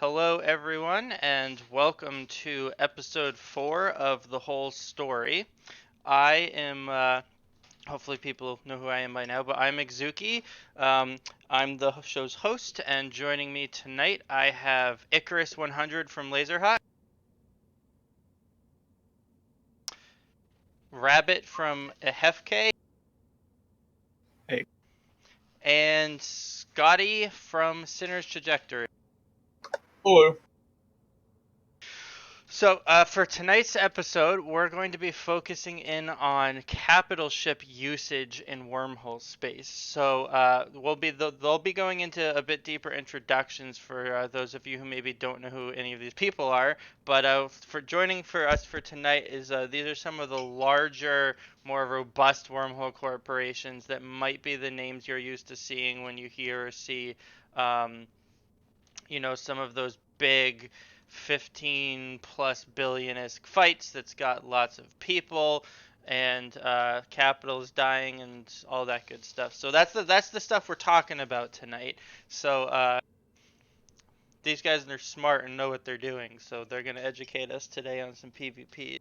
Hello, everyone, and welcome to episode 4 of The Whole Story. I am, hopefully, people know who I am by now, but I'm Exuki. I'm the show's host, and joining me tonight, I have Icarus 100 from Lazerhawks, Rabbit from Ehefkae, Hey. and Scotty from Sinner's Trajectory. Hello. So, for tonight's episode, we're going to be focusing in on capital ship usage in wormhole space. So, they'll be going into a bit deeper introductions for those of you who maybe don't know who any of these people are. But for joining for us for tonight is these are some of the larger, more robust wormhole corporations that might be the names you're used to seeing when you hear or see um, some of those big 15 plus billion-esque fights that's got lots of people and capital is dying and all that good stuff. So that's the stuff we're talking about tonight. So these guys are smart and know what they're doing, so they're going to educate us today on some PvP.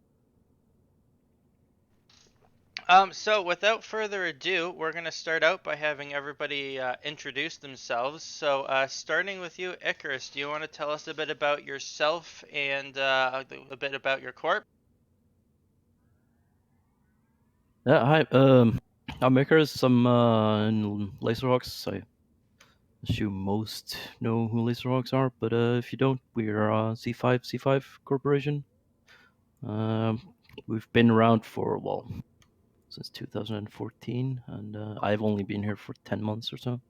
So without further ado, we're going to start out by having everybody introduce themselves. So starting with you, Icarus, do you want to tell us a bit about yourself and a bit about your corp? Yeah, hi. I'm Icarus. I'm in Lazerhawks. I assume most know who Lazerhawks are, but if you don't, we're C5 Corporation. Um, we've been around for since 2014, and I've only been here for 10 months or so.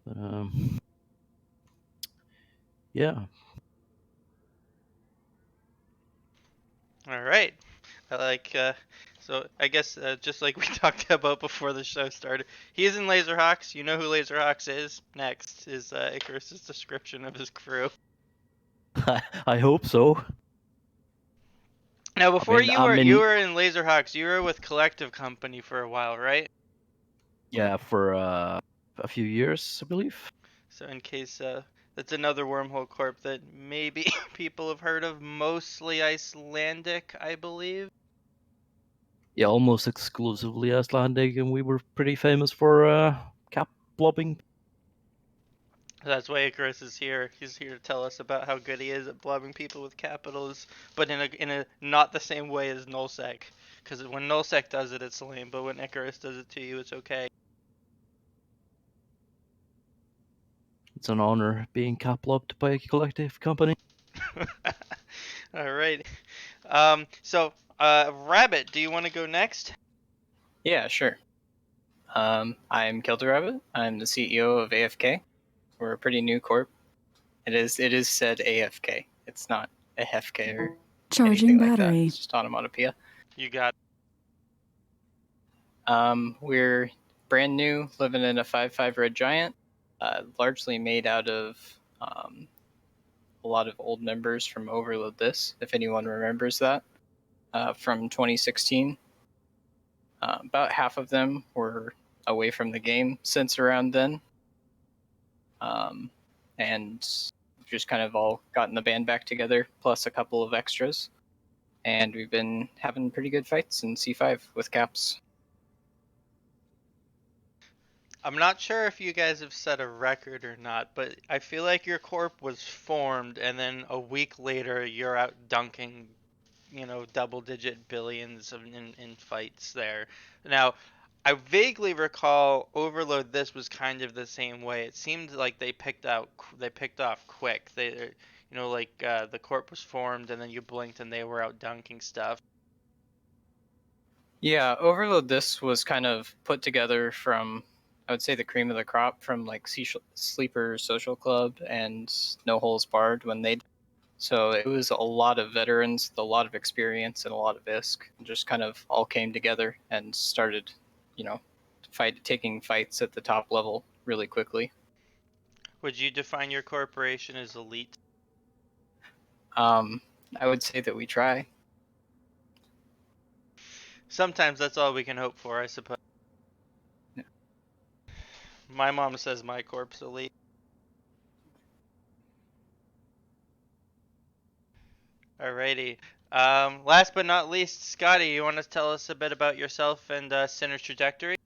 But yeah. All right. I like so I guess just like we talked about before the show started, he's in Lazerhawks. You know who Lazerhawks is. Next is Icarus's description of his crew. I hope so. Now, before I mean, you were in Lazerhawks, you were with Collective Company for a while, right? yeah, for a few years, I believe. So in case that's another wormhole corp that maybe people have heard of, mostly Icelandic, I believe. Yeah, almost exclusively Icelandic, and we were pretty famous for cap blobbing. That's why Icarus is here. He's here to tell us about how good he is at blobbing people with capitals, but in a not the same way as Nullsec. Because when Nullsec does it, it's lame, but when Icarus does it to you, it's okay. It's an honor being cap-lobbed by a collective company. All right. So, Rabbit, do you want to go next? Yeah, sure. I'm Kildrabbit. I'm the CEO of Ehefkae. We're a pretty new corp. It is said Ehefkae. It's not Ehefkae or Charging anything like that. battery. It's just onomatopoeia. You got. We're brand new, living in a 5/5 red giant, largely made out of a lot of old members from Overload This, if anyone remembers that, from 2016. About half of them were away from the game since around then. And we've just kind of all gotten the band back together, plus a couple of extras. And we've been having pretty good fights in C5 with caps. I'm not sure if you guys have set a record or not, but I feel like your corp was formed, and then a week later you're out dunking, double-digit billions in fights there. Now, I vaguely recall Overload This was kind of the same way. It seemed like they picked off quick. The corp was formed, and then you blinked, and they were out dunking stuff. Yeah, Overload This was kind of put together from, I would say, the cream of the crop from like Sleeper Social Club and No Holes Barred when they. So it was a lot of veterans, a lot of experience, and a lot of ISK. Just kind of all came together and started, taking fights at the top level really quickly. Would you define your corporation as elite? I would say that we try. Sometimes that's all we can hope for, I suppose. Yeah. My mom says my corp's elite. Alrighty. Last but not least, Scotty, you want to tell us a bit about yourself and Sinner's trajectory?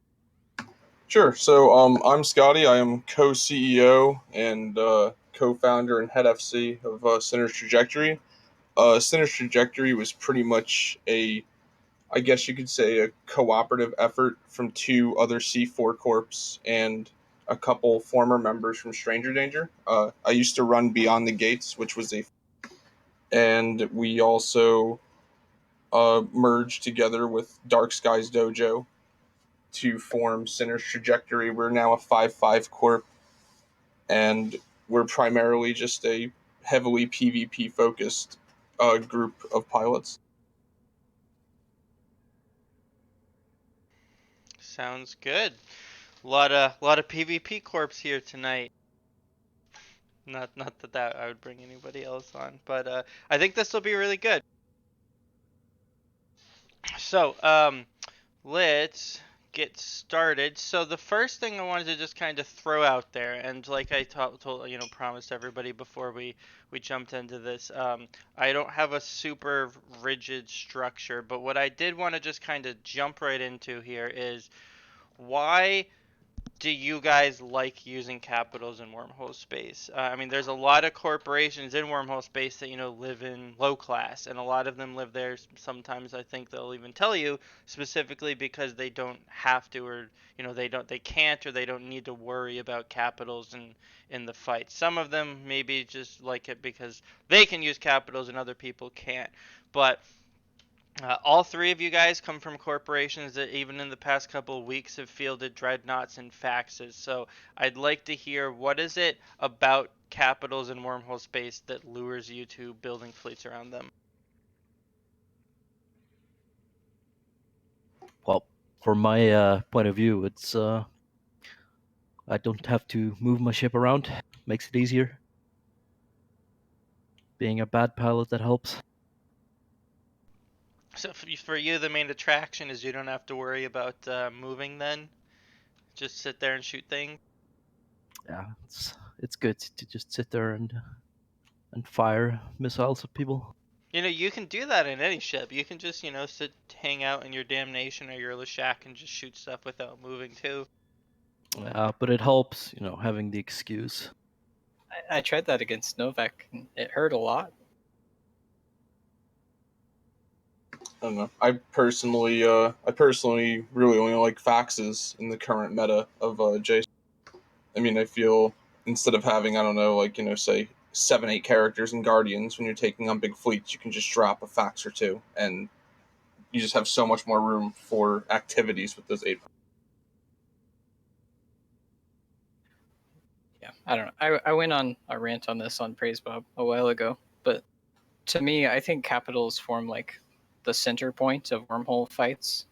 Sure. So, I'm Scotty. I am co-CEO and co-founder and head FC of Sinner's Trajectory. Sinner's Trajectory was pretty much I guess you could say, a cooperative effort from two other C4 Corps and a couple former members from Stranger Danger. I used to run Beyond the Gates, which was and we also merged together with Dark Skies Dojo to form Sinner's Trajectory. We're now a 5-5 Corp, and we're primarily just a heavily PvP focused group of pilots. Sounds good. Lot of PvP corps here tonight. Not that I would bring anybody else on, but I think this will be really good. So, let's get started. So the first thing I wanted to just kind of throw out there, and like I told promised everybody before we jumped into this, I don't have a super rigid structure, but what I did want to just kind of jump right into here is why do you guys like using capitals in wormhole space? I mean, there's a lot of corporations in wormhole space that live in low class, and a lot of them live there. Sometimes I think they'll even tell you specifically because they don't have to, or they can't, or they don't need to worry about capitals in the fight. Some of them maybe just like it because they can use capitals and other people can't. But all three of you guys come from corporations that even in the past couple of weeks have fielded dreadnoughts and faxes. So I'd like to hear, what is it about capitals and wormhole space that lures you to building fleets around them? Well, from my point of view, it's I don't have to move my ship around. Makes it easier. Being a bad pilot, that helps. So for you, the main attraction is you don't have to worry about moving then? Just sit there and shoot things? Yeah, it's good to just sit there and fire missiles at people. You can do that in any ship. You can just, hang out in your damnation or your Leshak and just shoot stuff without moving too. But it helps, having the excuse. I tried that against Novak, and it hurt a lot. I don't know. I personally really only like faxes in the current meta of Jason. I mean, I feel instead of having, I don't know, like, say 7-8 characters in Guardians, when you're taking on big fleets, you can just drop a fax or two, and you just have so much more room for activities with those 8. Yeah, I don't know. I went on a rant on this on Praise Bob a while ago, but to me, I think capitals form like the center point of wormhole fights.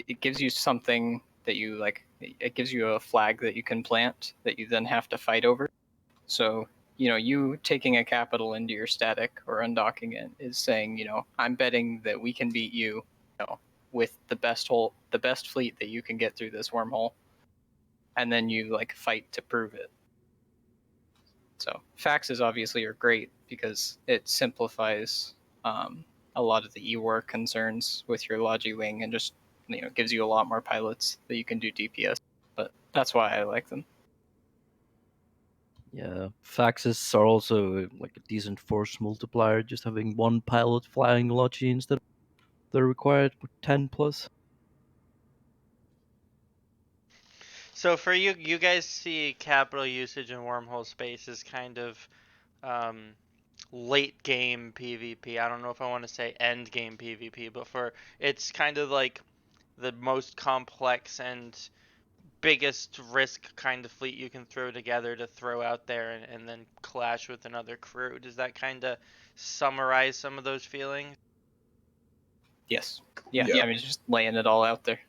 It gives you something that you like. It gives you a flag that you can plant that you then have to fight over. So you taking a capital into your static or undocking it is saying, I'm betting that we can beat you, with the best fleet that you can get through this wormhole, and then you like fight to prove it. So faxes obviously are great because it simplifies a lot of the E-war concerns with your Logi wing and just gives you a lot more pilots that you can do DPS. But that's why I like them. Yeah, faxes are also like a decent force multiplier. Just having one pilot flying Logi instead of the required 10 plus. So for you guys see capital usage in wormhole space as kind of um, late game PvP. I don't know if I want to say end game PvP, but it's kind of like the most complex and biggest risk kind of fleet you can throw together to throw out there and then clash with another crew. Does that kind of summarize some of those feelings? Yes. Yeah. Yeah. I mean, just laying it all out there.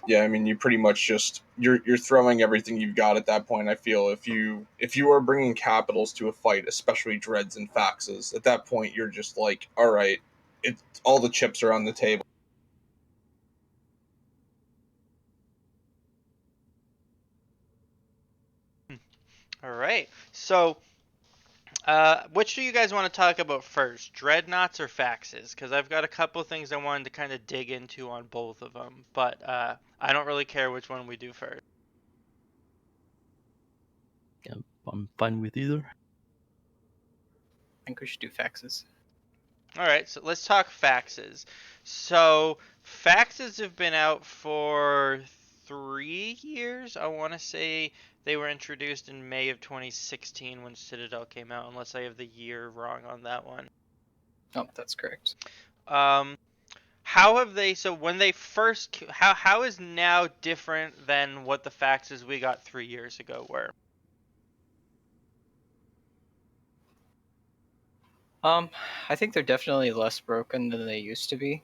Yeah, I mean, you pretty much just you're throwing everything you've got at that point. I feel if you are bringing capitals to a fight, especially dreads and faxes, at that point you're just like, all right, all the chips are on the table. All right. So Which do you guys want to talk about first, Dreadnoughts or Faxes? Because I've got a couple things I wanted to kind of dig into on both of them, but I don't really care which one we do first. Yeah, I'm fine with either. I think we should do faxes. All right, so let's talk Faxes. So Faxes have been out for 3 years. I want to say they were introduced in May of 2016 when Citadel came out, unless I have the year wrong on that one. Oh, that's correct. How have they? So when they first, how is now different than what the Faxes we got 3 years ago were? I think they're definitely less broken than they used to be.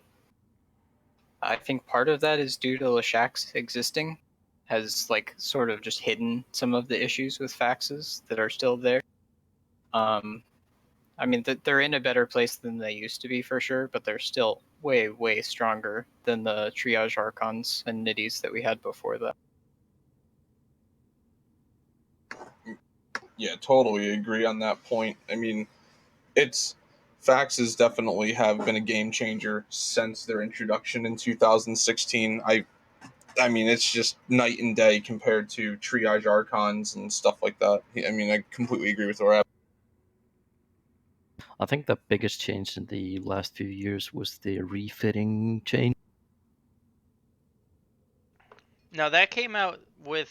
I think part of that is due to Leshak's existing, has like sort of just hidden some of the issues with faxes that are still there. I mean, they're in a better place than they used to be for sure, but they're still way, way stronger than the triage archons and nitties that we had before that. Yeah, totally agree on that point. I mean, it's faxes definitely have been a game changer since their introduction in 2016. I mean, it's just night and day compared to triage archons and stuff like that. I mean, I completely agree with Laura. I think the biggest change in the last few years was the refitting change. Now that came out with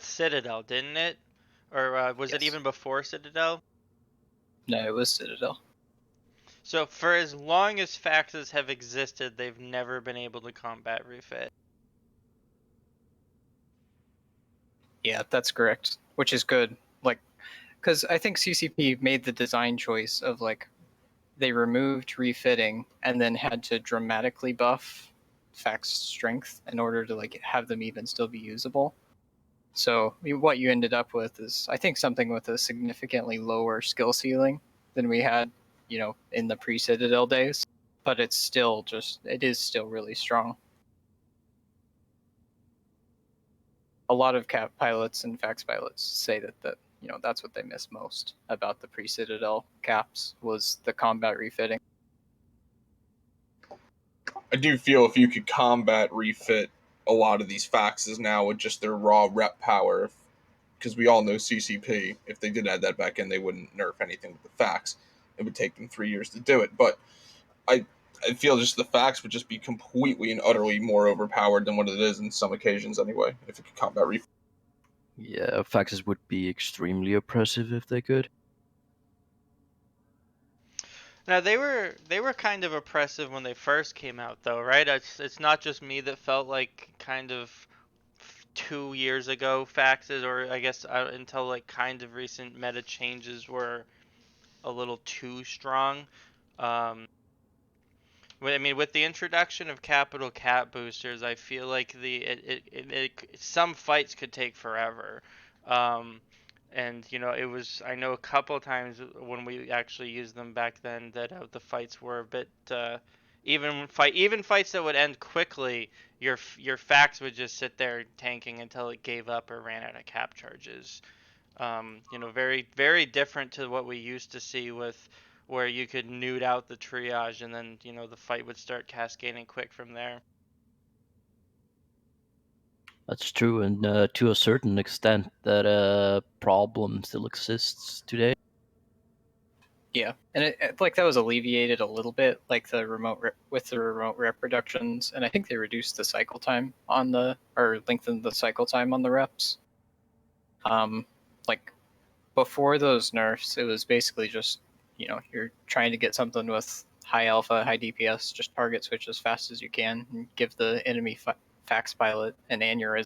Citadel, didn't it? Or was it Yes. even before Citadel? No, it was Citadel. So for as long as Faxes have existed, they've never been able to combat refit. Yeah, that's correct, which is good. Like, because I think CCP made the design choice of like they removed refitting and then had to dramatically buff fax strength in order to like have them even still be usable. So what you ended up with is, I think, something with a significantly lower skill ceiling than we had, in the pre-Citadel days. But it is still really strong. A lot of cap pilots and fax pilots say that that's what they miss most about the pre-Citadel caps was the combat refitting. I do feel if you could combat refit a lot of these faxes now with just their raw rep power, because we all know CCP, if they did add that back in, they wouldn't nerf anything with the fax. It would take them 3 years to do it. But I I feel just the fax would just be completely and utterly more overpowered than what it is in some occasions anyway, if it could combat refit. Yeah, faxes would be extremely oppressive if they could. Now they were kind of oppressive when they first came out, though, right? It's not just me that felt like kind of 2 years ago faxes, or I guess until like kind of recent meta changes were a little too strong. Um, I mean, with the introduction of capital cap boosters, I feel like some fights could take forever. Um, and it was, I know a couple times when we actually used them back then that the fights were a bit even fights that would end quickly. Your fax would just sit there tanking until it gave up or ran out of cap charges. Very, very different to what we used to see with where you could nude out the triage and then, the fight would start cascading quick from there. That's true, and to a certain extent, that problem still exists today. Yeah, and like that was alleviated a little bit, like with the remote rep reductions, and I think they reduced the cycle time or lengthened the cycle time on the reps. Like before those nerfs, it was basically just you're trying to get something with high alpha, high DPS, just target switch as fast as you can and give the enemy fax pilot an aneurysm.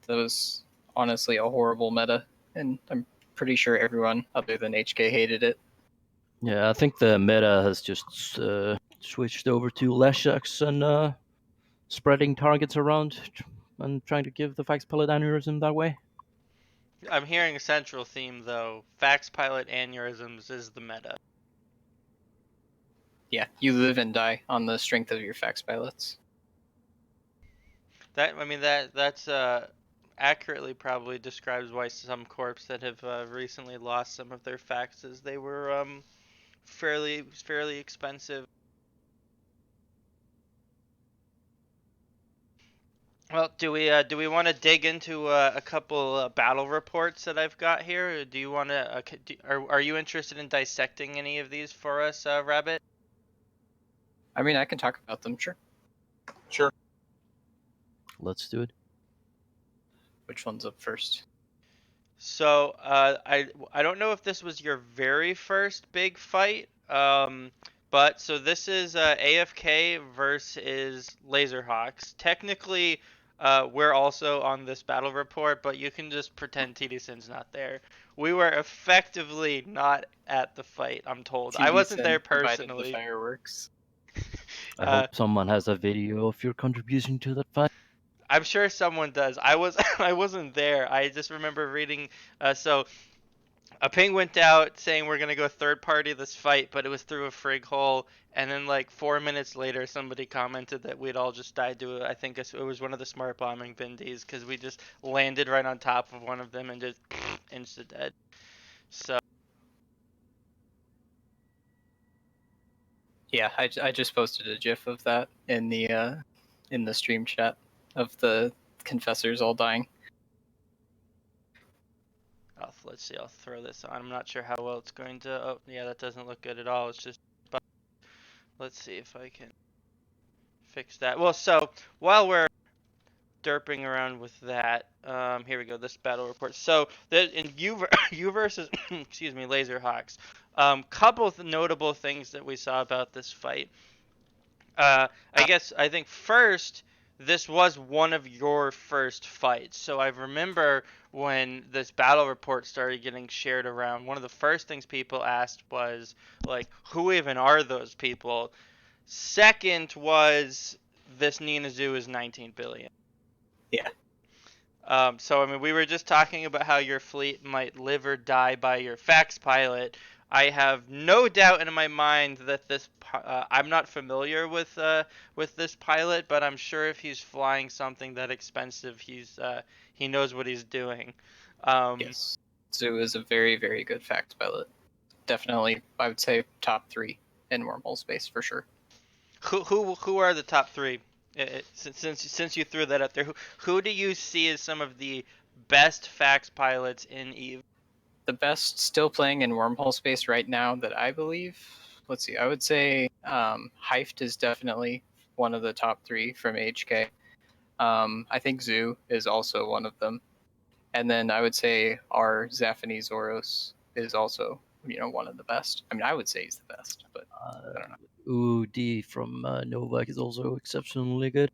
That was honestly a horrible meta, and I'm pretty sure everyone other than HK hated it. Yeah, I think the meta has just switched over to Leshaks and spreading targets around and trying to give the fax pilot aneurysm that way. I'm hearing a central theme, though. Fax pilot aneurysms is the meta. Yeah, you live and die on the strength of your fax pilots. That's accurately probably describes why some corps that have recently lost some of their faxes. They were fairly expensive. Well, do we want to dig into a couple battle reports that I've got here? Or do you want to? Are you interested in dissecting any of these for us, Rabbit? I mean, I can talk about them, sure. Sure. Let's do it. Which one's up first? So I don't know if this was your very first big fight, but so this is Ehefkae versus Lazerhawks. Technically, we're also on this battle report, but you can just pretend TD-Sin's not there. We were effectively not at the fight, I'm told. I wasn't there provided the personally. fireworks. I hope someone has a video of your contribution to that fight. I'm sure someone does. I wasn't there. I just remember reading. So a ping went out saying we're gonna go third party this fight, but it was through a frig hole. And then like 4 minutes later, somebody commented that we'd all just died to it. I think it was one of the smart bombing bindies because we just landed right on top of one of them and just insta dead. So Yeah, I just posted a GIF of that in the stream chat of the confessors all dying. let's see. I'll throw this on. I'm not sure how well it's going to. Oh yeah, that doesn't look good at all. It's just. Let's see if I can fix that. Well, so while we're derping around with that, here we go. This battle report. So in you versus excuse me, Lazerhawks. Couple of notable things that we saw about this fight. I think first, this was one of your first fights. So I remember when this battle report started getting shared around, one of the first things people asked was, like, who even are those people? Second was, this Nina Zoo is 19 billion. Yeah. So, I mean, we were just talking about how your fleet might live or die by your fax pilot. I have no doubt in my mind that I'm not familiar with this pilot, but I'm sure if he's flying something that expensive, he knows what he's doing. Yes. Zoo is a very, very good fact pilot. Definitely, I would say top 3 in wormhole space for sure. Who are the top 3? Since you threw that up there, who do you see as some of the best fax pilots in EVE? The best still playing in wormhole space right now that I believe, let's see, I would say Hyped is definitely one of the top 3 from HK. I think Zoo is also one of them. And then I would say our Zaphany Zoros is also, one of the best. I mean, I would say he's the best, but I don't know. OD from Novak is also exceptionally good.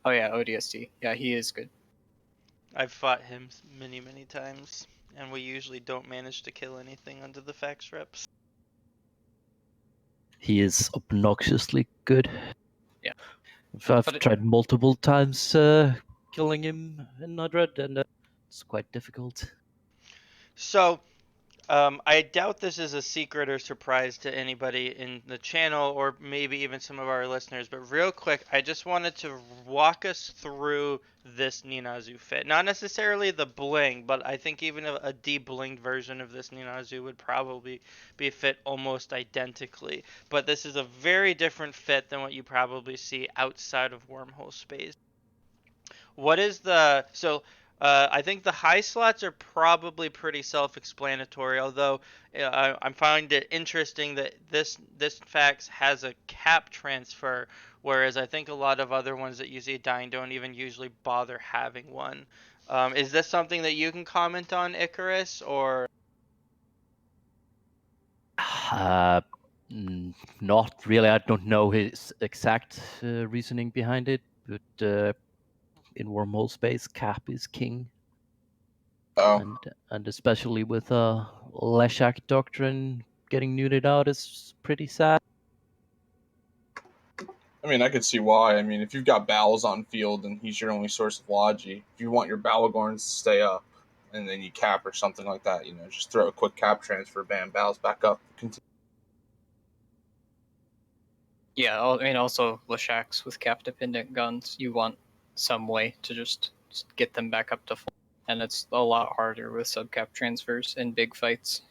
Oh yeah, ODST. Yeah, he is good. I've fought him many times, and we usually don't manage to kill anything under the fax reps. He is obnoxiously good. Yeah. I've tried multiple times killing him in Nodred, and it's quite difficult. So, I doubt this is a secret or surprise to anybody in the channel or maybe even some of our listeners, but real quick, I just wanted to walk us through this Ninazu fit. Not necessarily the bling, but I think even a de-blinged version of this Ninazu would probably be fit almost identically. But this is a very different fit than what you probably see outside of wormhole space. What is the... So... I think the high slots are probably pretty self-explanatory, although I find it interesting that this fax has a cap transfer, whereas I think a lot of other ones that you see dying don't even usually bother having one. Is this something that you can comment on, Icarus, or? Not really. I don't know his exact reasoning behind it, but in wormhole space, cap is king. Oh. And especially with Lesha doctrine getting neutered out is pretty sad. I mean, I could see why. I mean, if you've got Bowels on field and he's your only source of logi, if you want your Balagorns to stay up and then you cap or something like that, just throw a quick cap transfer, bam, Bowels back up. Yeah, I mean, also Leshaks with cap-dependent guns, you want some way to just get them back up to full. And it's a lot harder with subcap transfers in big fights.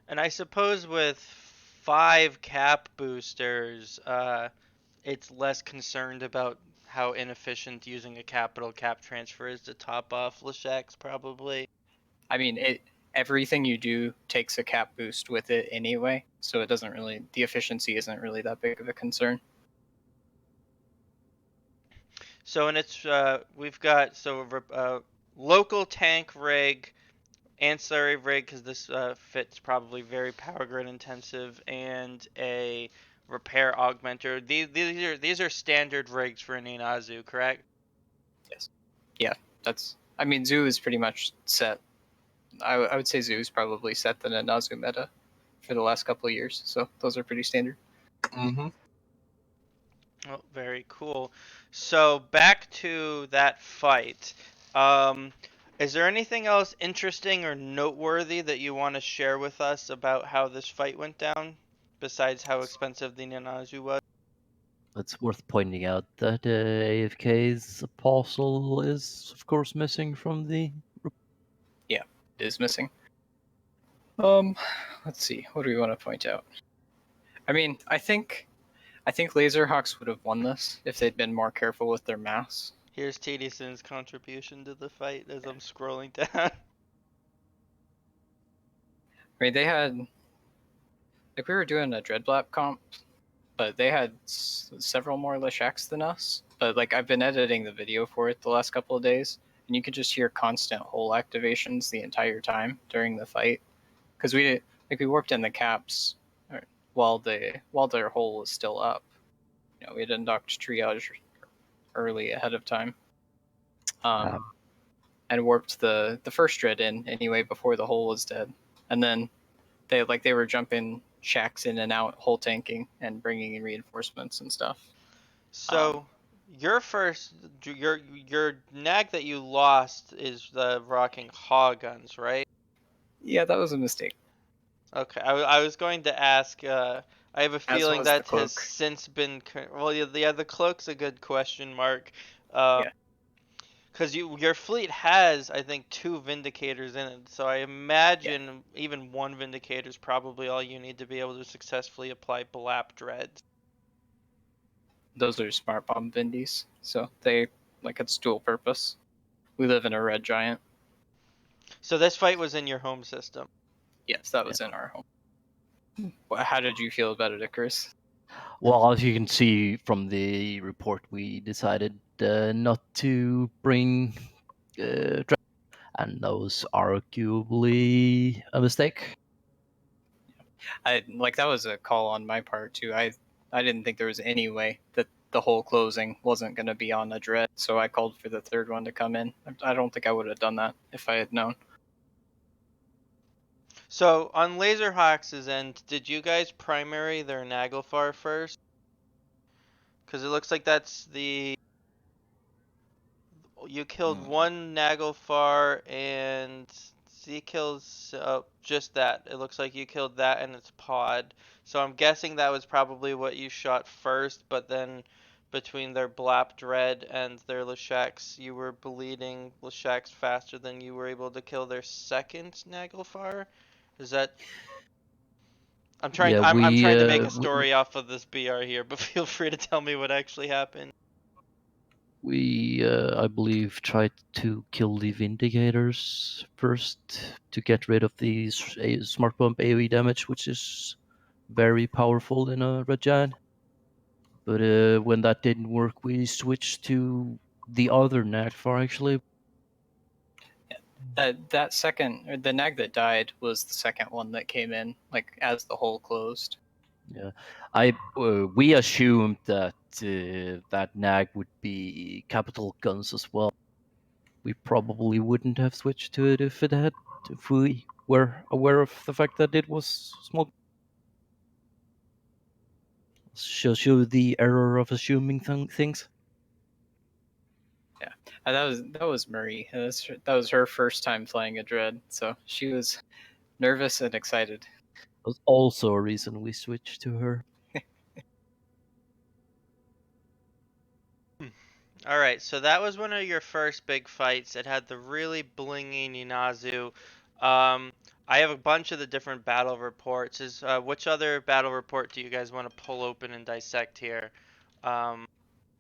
And I suppose with 5 cap boosters, it's less concerned about how inefficient using a capital cap transfer is to top off Leshak's, probably. I mean, everything you do takes a cap boost with it anyway, so it doesn't really, the efficiency isn't really that big of a concern. So, and it's we've got local tank rig, ancillary rig, because this fits probably very power grid intensive, and a repair augmenter. These are standard rigs for an Inazu, correct? Yes. Yeah, I mean, Zoo is pretty much set. I would say Zoo is probably set the Inazu meta for the last couple of years, so those are pretty standard. Mm-hmm. Oh, very cool. So back to that fight. Is there anything else interesting or noteworthy that you want to share with us about how this fight went down, besides how expensive the Nanazu was? It's worth pointing out that AFK's apostle is, of course, missing from the. Yeah, it is missing. Let's see. What do we want to point out? I mean, I think Lazerhawks would have won this if they'd been more careful with their mass. Here's Tedison's contribution to the fight as I'm scrolling down. I mean, they had, like, we were doing a Dreadblap comp, but they had several more Leshaks than us. But like, I've been editing the video for it the last couple of days, and you could just hear constant hole activations the entire time during the fight, because we warped in the caps while their hole was still up. You know, we had undocked triage early ahead of time, and warped the first dread in anyway before the hole was dead, and then they were jumping shacks in and out, hole tanking and bringing in reinforcements and stuff. So your nag that you lost is the rocking Haw guns, right? Yeah, that was a mistake. Okay, I was going to ask. I have a feeling was the that has cloak. since been. Well, yeah, the cloak's a good question mark. Yeah. Because your fleet has, I think, 2 Vindicators in it, so I imagine even 1 Vindicator is probably all you need to be able to successfully apply Blap Dreads. Those are smart bomb Vindies, so they, like, it's dual purpose. We live in a red giant. So this fight was in your home system. Yes, that was in our home. How did you feel about it, Icarus? Well, as you can see from the report, we decided not to bring and that was arguably a mistake. That was a call on my part too. I didn't think there was any way that the whole closing wasn't going to be on a dread, so I called for the third one to come in. I don't think I would have done that if I had known. So on Lazerhawks' end, did you guys primary their Naglfar first? Because it looks like that's the... You killed 1 Naglfar and Z kills just that. It looks like you killed that and its pod. So I'm guessing that was probably what you shot first, but then between their Blap Dread and their Leshaks, you were bleeding Leshaks faster than you were able to kill their second Naglfar. Is that... I'm trying to make a story off of this BR here, but feel free to tell me what actually happened. We, I believe, tried to kill the Vindicators first to get rid of the Smart Bomb AoE damage, which is very powerful in a Red Giant. But when that didn't work, we switched to the other Nagfar, actually. That second, the nag that died was the second one that came in, like, as the hole closed. Yeah, we assumed that that nag would be capital guns as well. We probably wouldn't have switched to it if we were aware of the fact that it was small. Shows you the error of assuming things. Yeah, and that was Marie. That was her first time playing a dread, so she was nervous and excited. That was also a reason we switched to her. All right, so that was one of your first big fights. It had the really blingy Ninazu. Um, I have a bunch of the different battle reports. Which other battle report do you guys want to pull open and dissect here?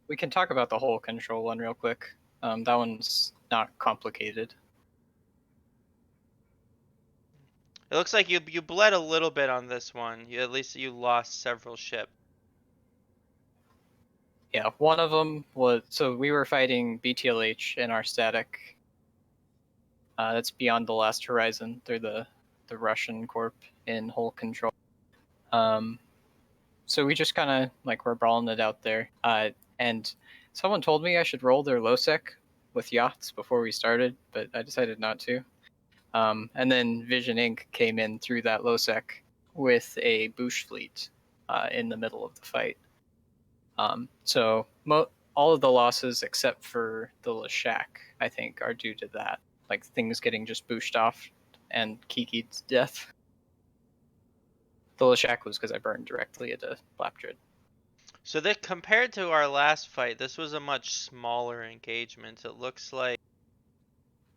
We can talk about the whole control one real quick. That one's not complicated. It looks like you bled a little bit on this one. At least you lost several ships. Yeah, one of them was, so we were fighting BTLH in our static. That's Beyond the Last Horizon. They're the Russian corp in whole control. So we just kind of like were brawling it out there. And someone told me I should roll their lowsec with yachts before we started, but I decided not to. And then Vision Inc. came in through that lowsec with a Bush fleet in the middle of the fight. So all of the losses except for the Lesha, I think, are due to that. Like things getting just booshed off and Kiki's death. The Lesha was because I burned directly into Blapdred. So that compared to our last fight, this was a much smaller engagement. It looks like.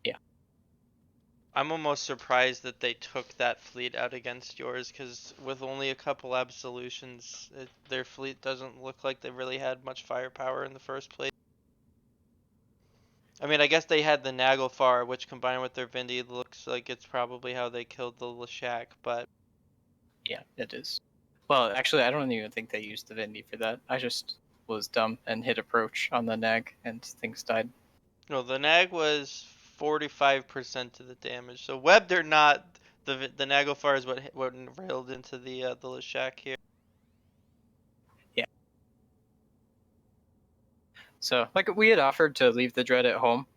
Yeah. I'm almost surprised that they took that fleet out against yours, because with only a couple absolutions, their fleet doesn't look like they really had much firepower in the first place. I mean, I guess they had the Naglfar, which combined with their Vindy looks like it's probably how they killed the Leshak, but... Yeah, it is. Well, actually, I don't even think they used the Vindy for that. I just was dumb and hit approach on the Nag, and things died. No, the Nag was 45% of the damage. So webbed or not, the Naglfar is what railed into the Leshak here. Yeah. So, like, we had offered to leave the Dread at home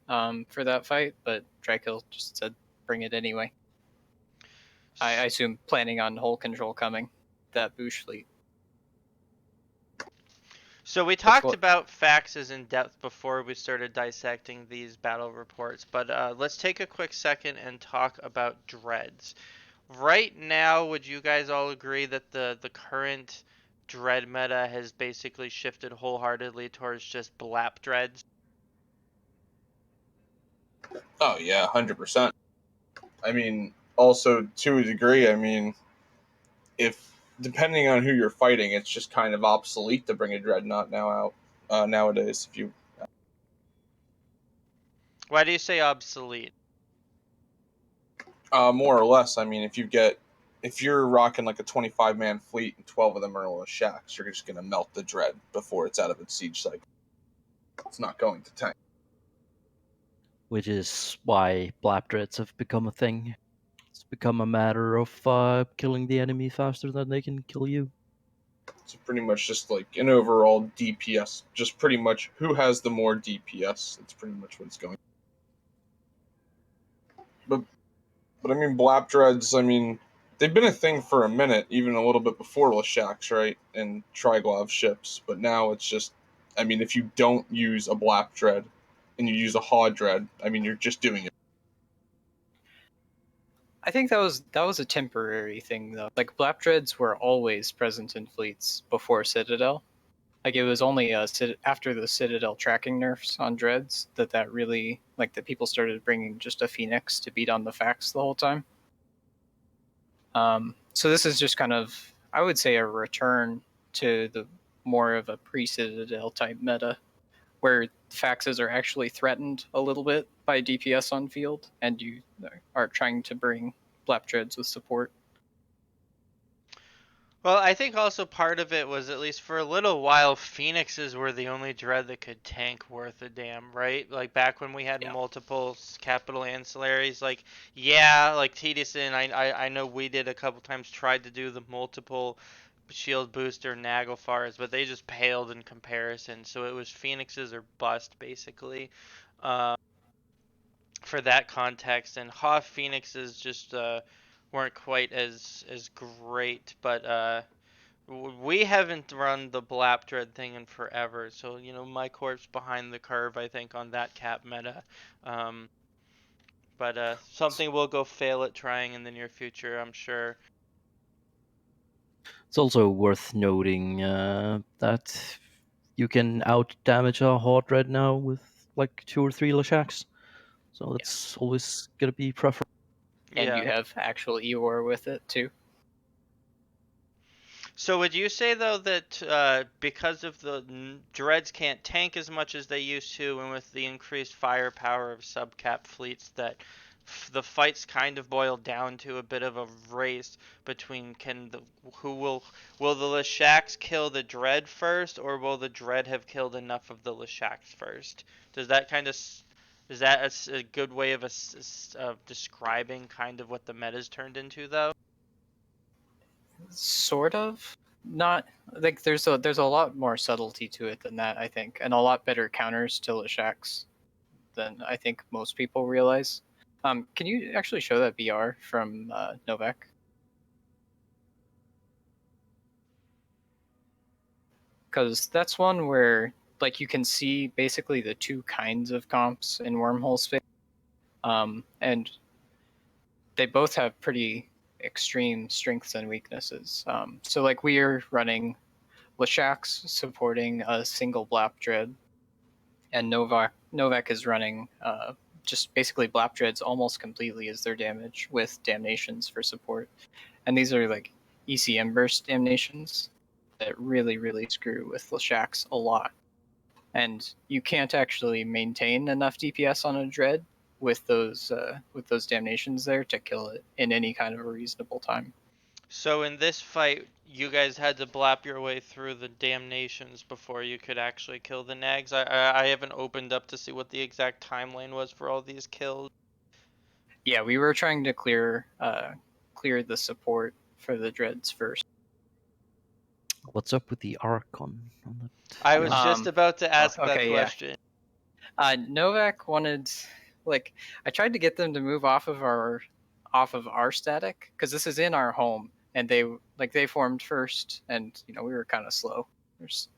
for that fight, but Drykill just said, bring it anyway. I assume planning on whole control coming, that Bush fleet. So we talked about faxes in depth before we started dissecting these battle reports, but let's take a quick second and talk about dreads. Right now, would you guys all agree that the current dread meta has basically shifted wholeheartedly towards just blap dreads? Oh yeah, 100%. I mean, also to a degree. I mean, if depending on who you're fighting, it's just kind of obsolete to bring a dreadnought out nowadays. If you Why do you say obsolete? more or less, I mean, if you're rocking like a 25-man fleet and 12 of them are all shacks, you're just gonna melt the dread before it's out of its siege cycle. It's not going to tank. Which is why Blapdreads have become a thing. It's become a matter of killing the enemy faster than they can kill you. It's pretty much just like an overall DPS. Just pretty much who has the more DPS. It's pretty much what it's going. But I mean, Blap Dreads, I mean, they've been a thing for a minute, even a little bit before Leshaks, right? And Triglav ships. But now it's just, I mean, if you don't use a Blap Dread and you use a Haw Dread, I mean, you're just doing it. I think that was a temporary thing though. Like Blapdreads were always present in fleets before Citadel. Like it was only after the Citadel tracking nerfs on dreads that really like that people started bringing just a Phoenix to beat on the fax the whole time. So this is just kind of, I would say, a return to the more of a pre-Citadel type meta, where faxes are actually threatened a little bit by DPS on field, and you are trying to bring Blapdreads with support. Well, I think also part of it was, at least for a little while, Phoenixes were the only dread that could tank worth a damn, right? Like back when we had multiple capital ancillaries, like like Tedison, I know we did a couple times, tried to do the multiple shield booster Naglfars, but they just paled in comparison. So it was Phoenixes or bust basically, for that context. And Haw Phoenixes just weren't quite as great, but we haven't run the Blap Dread thing in forever, so my corp's behind the curve, I think, on that cap meta. But something we'll go fail at trying in the near future, I'm sure. It's also worth noting that you can out damage a horde Dreadnought with like 2 or 3 Leshaks. So that's always gonna be preferable. And you Yeah. have actual Eeyore with it too. So would you say though that because of the dreads can't tank as much as they used to, and with the increased firepower of subcap fleets, that the fights kind of boil down to a bit of a race between who will the Leshaks kill the dread first, or will the dread have killed enough of the Leshaks first? Does that kind of is that a good way of of describing kind of what the meta's turned into though? Sort of. Not like there's a lot more subtlety to it than that, I think, and a lot better counters to Leshaks than I think most people realize. Can you actually show that BR from Novak? Because that's one where like you can see basically the two kinds of comps in Wormhole space, and they both have pretty extreme strengths and weaknesses. So like we are running Leshaks supporting a single Blap Dread, and Novak is running just basically Blap Dreads almost completely as their damage with Damnations for support. And these are like ECM burst Damnations that really screw with Leshaks a lot. And you can't actually maintain enough DPS on a Dread with those Damnations there to kill it in any kind of a reasonable time. So in this fight, you guys had to blap your way through the damnations before you could actually kill the nags. I haven't opened up to see what the exact timeline was for all these kills. Yeah, we were trying to clear the support for the dreads first. What's up with the Archon? On that? I was just about to ask that okay, question. Yeah. Novak wanted, like, I tried to get them to move off of our static because this is in our home, and they formed first, and we were kind of slow. This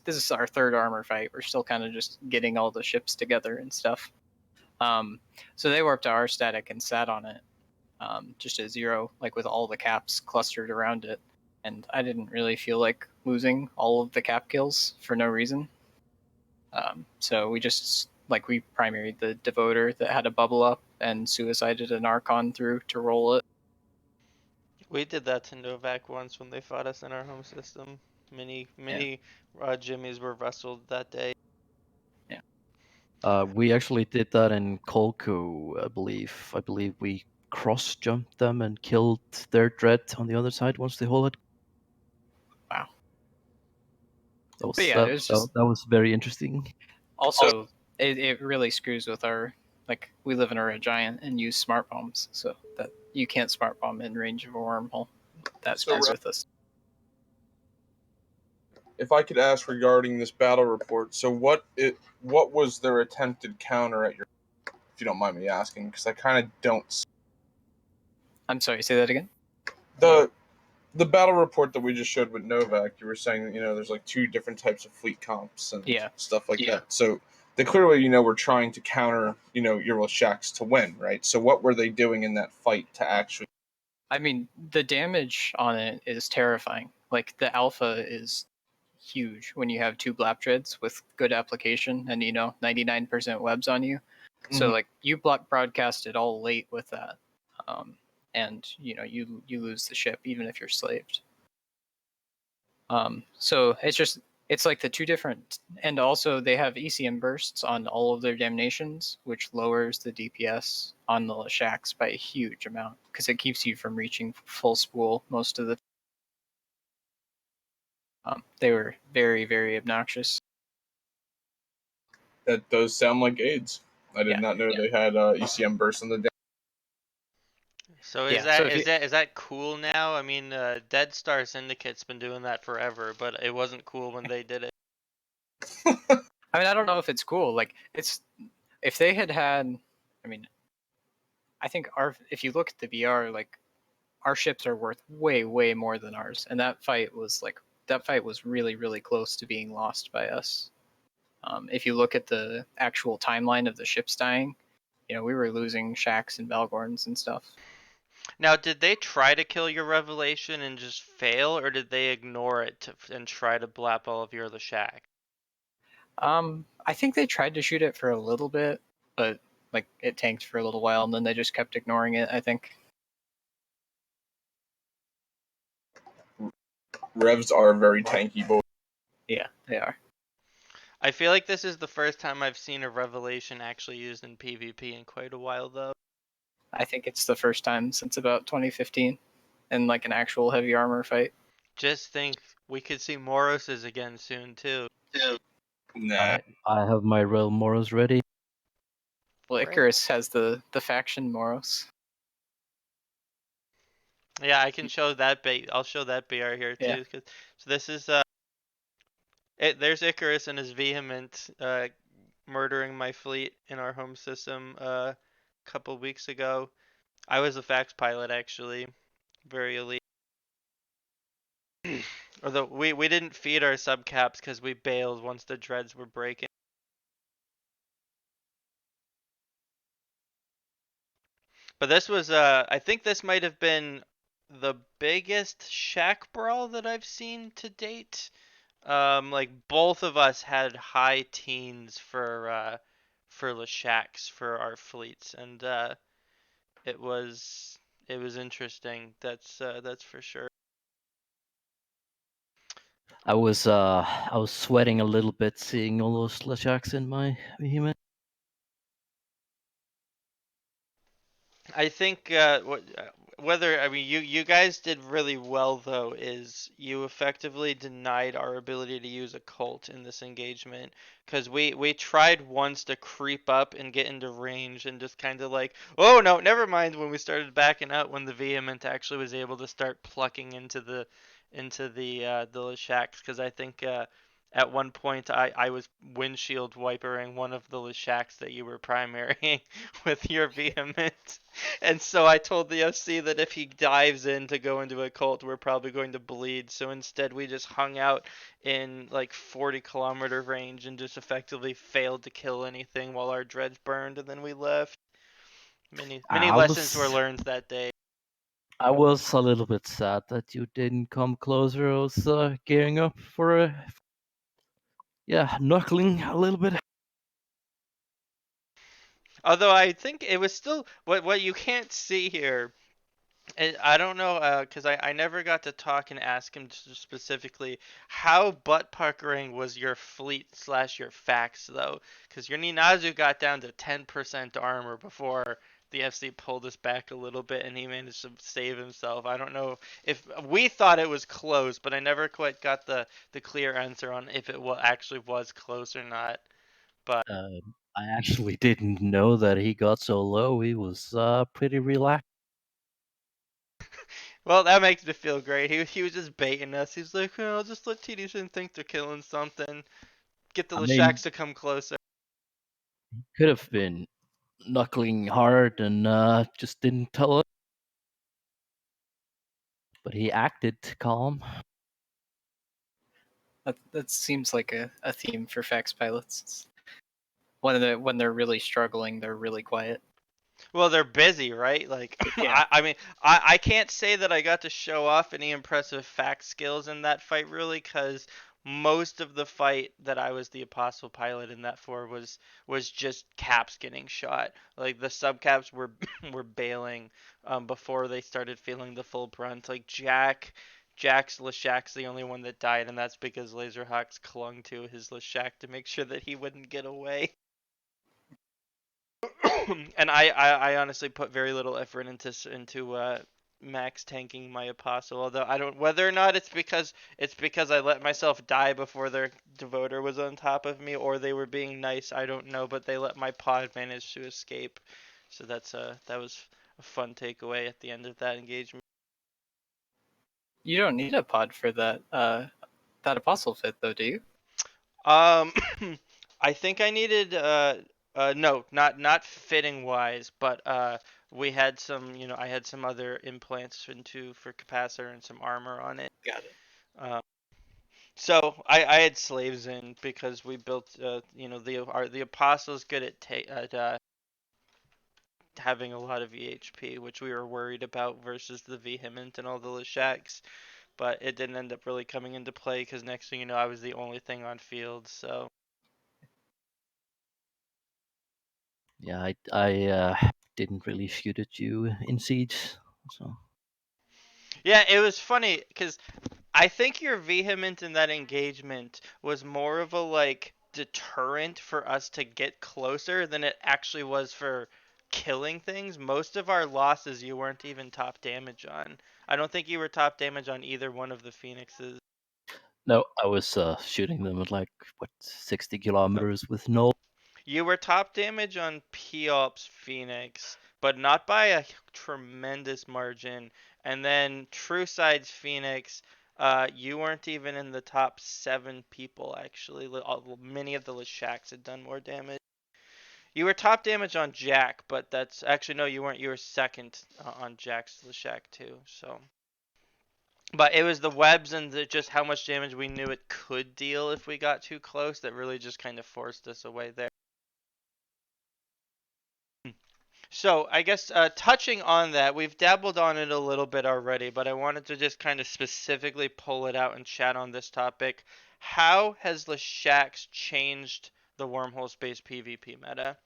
is our third armor fight. We're still kind of just getting all the ships together and stuff. So they warped to our static and sat on it, just at 0, like with all the caps clustered around it. And I didn't really feel like losing all of the cap kills for no reason. So we just we primaried the Devoter that had a bubble up and suicided an Archon through to roll it. We did that to Novak once when they fought us in our home system. Many Jimmies were wrestled that day. Yeah. We actually did that in Kolku, I believe. I believe we cross-jumped them and killed their dread on the other side once the hull had. Wow. That was very interesting. Also, it really screws with our we live in a red giant and use smart bombs, so that you can't smart bomb in range of a wormhole. That screws with us. If I could ask regarding this battle report, so what was their attempted counter at your, if you don't mind me asking, because I kind of don't. I'm sorry, say that again. The battle report that we just showed with Novak, you were saying there's like 2 different types of fleet comps and stuff like that. So they clearly were trying to counter your Leshaks to win, right? So what were they doing in that fight to actually? I mean, the damage on it is terrifying. Like the alpha is huge when you have 2 Blap Dreads with good application and 99% webs on you. Mm-hmm. So you broadcast it all late with that, and you lose the ship even if you're slaved. So it's like the 2 different, and also they have ECM bursts on all of their damnations, which lowers the DPS on the Leshaks by a huge amount because it keeps you from reaching full spool most of the time. They were very obnoxious. That does sound like AIDS. I did not know they had ECM bursts on the. So is that cool now? I mean, Dead Star Syndicate's been doing that forever, but it wasn't cool when they did it. I mean, I don't know if it's cool. If they had, I mean, I think if you look at the BR, our ships are worth way more than ours, and that fight was really close to being lost by us. If you look at the actual timeline of the ships dying, we were losing Shaks and Balgorns and stuff. Now, did they try to kill your Revelation and just fail, or did they ignore it and try to blap all of your Leshak? I think they tried to shoot it for a little bit, but like it tanked for a little while, and then they just kept ignoring it, I think. Revs are very tanky, boys. Yeah, they are. I feel like this is the first time I've seen a Revelation actually used in PvP in quite a while, though. I think it's the first time since about 2015 in like an actual heavy armor fight. Just think, we could see Moroses again soon, too. Nah. I have my Realm Moros ready. Well, Right. Icarus has the faction Moros. Yeah, I can show that I'll show that BR here, Yeah. too. So this is, there's Icarus and his Vehement, murdering my fleet in our home system, a couple weeks ago. I was a fax pilot, actually. Very elite. Although we didn't feed our subcaps because we bailed once the dreads were breaking. But this was I think this might have been the biggest shack brawl that I've seen to date. Like both of us had high teens for Leshaks for our fleets, and it was it was interesting. That's for sure. I was sweating a little bit seeing all those Leshaks in my Vehement. I think whether I mean you guys did really well though is you effectively denied our ability to use a cult in this engagement because we tried once to creep up and get into range and just kind of like, oh no, never mind, when we started backing out when the Vehement actually was able to start plucking into the Leshaks, because I think at one point I was windshield wipering one of the Leshaks that you were primarying with your Vehement. And so I told the FC that if he dives in to go into a cult, we're probably going to bleed. So instead, we just hung out in like 40-kilometer range and just effectively failed to kill anything while our dreads burned, and then we left. Many I lessons were was learned that day. I was a little bit sad that you didn't come closer. I was gearing up for knuckling a little bit. Although I think it was still what you can't see here. I don't know, because I never got to talk and ask him specifically how butt puckering was your fleet slash your fax though, because your Ninazu got down to 10% armor before the FC pulled us back a little bit and he managed to save himself. I don't know if we thought it was close, but I never quite got the clear answer on if it actually was close or not. But I actually didn't know that he got so low. He was pretty relaxed. well, that makes me feel great. He was just baiting us. He's like, oh, I'll just let TDC think they're killing something. Get the I Leshaks mean, to come closer. could have been knuckling hard and just didn't tell us. But he acted calm. That seems like a theme for fax pilots. When they're really struggling, they're really quiet. Well, they're busy, right? Like, Yeah. I mean, I can't say that I got to show off any impressive fact skills in that fight, really, because most of the fight that I was the apostle pilot in that for was just caps getting shot. Like the subcaps were were bailing before they started feeling the full brunt. Like Jack's Leshak's the only one that died, and that's because Lazerhawks clung to his Leshak to make sure that he wouldn't get away. And I honestly put very little effort into max tanking my apostle. Although I don't, whether or not it's because I let myself die before their devoter was on top of me, or they were being nice. I don't know, but they let my pod manage to escape. So that was a fun takeaway at the end of that engagement. You don't need a pod for that apostle fit though, do you? Um, I think I needed no, not fitting wise, but we had some, I had some other implants into for capacitor and some armor on it. Got it. Um, so I had slaves in because we built the apostles good at having a lot of EHP, which we were worried about versus the Vehement and all the Leshaks, but it didn't end up really coming into play because next thing you know I was the only thing on field, so. Yeah, I didn't really shoot at you in Siege, so. Yeah, it was funny because I think your Vehement in that engagement was more of a like deterrent for us to get closer than it actually was for killing things. Most of our losses you weren't even top damage on. I don't think you were top damage on either one of the Phoenixes. No, I was shooting them at like, what, 60 kilometers with no. You were top damage on P-Ops Phoenix, but not by a tremendous margin. And then True Side's Phoenix, you weren't even in the top 7 people, actually. Many of the Leshaks had done more damage. You were top damage on Jack, but that's actually no, you weren't. You were second on Jack's Leshak too. So, but it was the webs and just how much damage we knew it could deal if we got too close that really just kind of forced us away there. So I guess touching on that, we've dabbled on it a little bit already, but I wanted to just kind of specifically pull it out and chat on this topic. How has Leshaks changed the wormhole space PvP meta?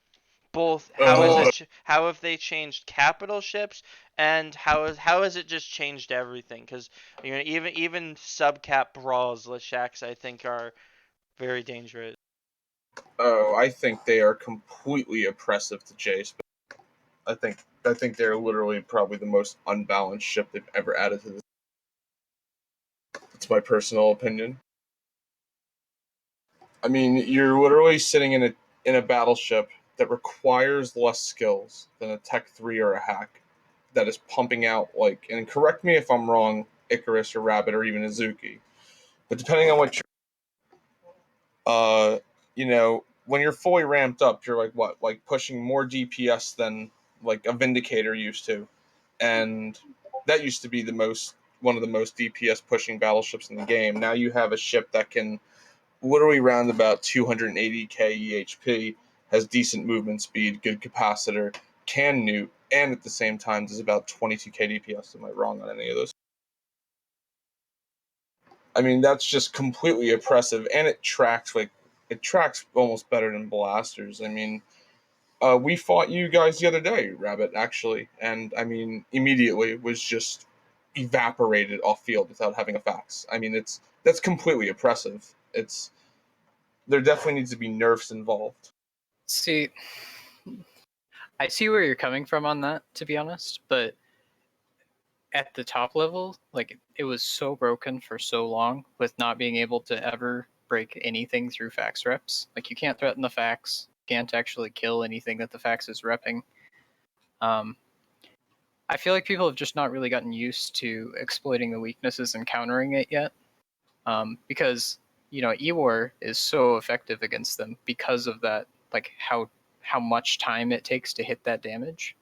Both how have they changed capital ships, and how has it just changed everything? Because even subcap brawls, Leshaks I think are very dangerous. Oh, I think they are completely oppressive to Jace. I think they're literally probably the most unbalanced ship they've ever added to this. It's my personal opinion. I mean, you're literally sitting in a battleship that requires less skills than a Tech 3 or a Hack that is pumping out like, and correct me if I'm wrong, Icarus or Rabbit or even Azuki. But depending on what when you're fully ramped up, you're like what? Like pushing more DPS than like a Vindicator used to. And that used to be one of the most DPS pushing battleships in the game. Now you have a ship that can literally round about 280k EHP, has decent movement speed, good capacitor, can nuke, and at the same time does about 22k DPS. Am I wrong on any of those? I mean, that's just completely oppressive, and it tracks almost better than blasters. I mean, we fought you guys the other day, Rabbit, actually, and I mean, immediately was just evaporated off field without having a fax. I mean, that's completely oppressive. There definitely needs to be nerfs involved. See, I see where you're coming from on that, to be honest, but at the top level, like, it was so broken for so long with not being able to ever break anything through fax reps. Like, you can't threaten the fax, can't actually kill anything that the fax is repping. I feel like people have just not really gotten used to exploiting the weaknesses and countering it yet, because Ewar is so effective against them because of that, like how much time it takes to hit that damage.